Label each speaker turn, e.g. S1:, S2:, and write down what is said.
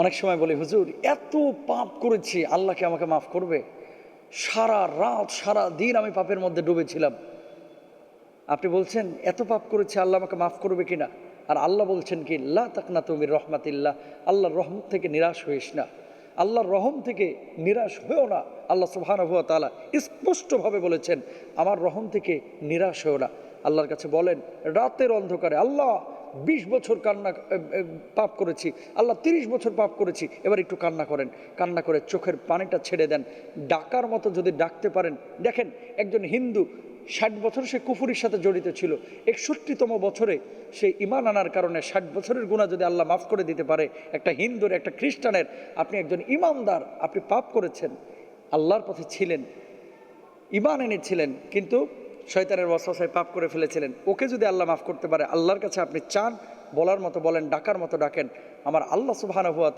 S1: অনেক সময় বলি, হুজুর এত পাপ করেছি, আল্লাহ কি আমাকে মাফ করবে? সারা রাত সারা দিন আমি পাপের মধ্যে ডুবেছিলাম। আপনি বলছেন এত পাপ করেছি, আল্লাহ আমাকে মাফ করবে কিনা? আর আল্লাহ বলছেন কি, লা তাকনাতু মির রহমাতিল্লাহ, আল্লাহর রহমত থেকে নিরাশ হইস না, আল্লাহর রহম থেকে নিরাশ হয়েও না। আল্লাহ সুবহানাহু ওয়া তাআলা স্পষ্টভাবে বলেছেন, আমার রহম থেকে নিরাশ হয়েও না। আল্লাহর কাছে বলেন, রাতের অন্ধকারে আল্লাহ 20 বছর পাপ করেছি, আল্লাহ 30 বছর পাপ করেছি, এবার একটু কান্না করেন। কান্না করে চোখের পানিটা ছেড়ে দেন। ডাকার মতো যদি ডাকতে পারেন, দেখেন একজন হিন্দু 60 বছর সে কুফুরির সাথে জড়িত ছিল, 61তম বছরে সে ঈমান আনার কারণে 60 বছরের গুনাহ যদি আল্লাহ মাফ করে দিতে পারে একটা হিন্দুর, একটা খ্রিস্টানের, আপনি একজন ঈমানদার, আপনি পাপ করেছেন, আল্লাহর পথে ছিলেন, ঈমান এনেছিলেন, কিন্তু শয়তানের ওয়াসওয়াসায় পাপ করে ফেলেছিলেন, ওকে যদি আল্লাহ মাফ করতে পারে, আল্লাহর কাছে আপনি চান, বলার মতো বলেন, ডাকার মতো ডাকেন, আমার আল্লাহ সুবহানাহু ওয়া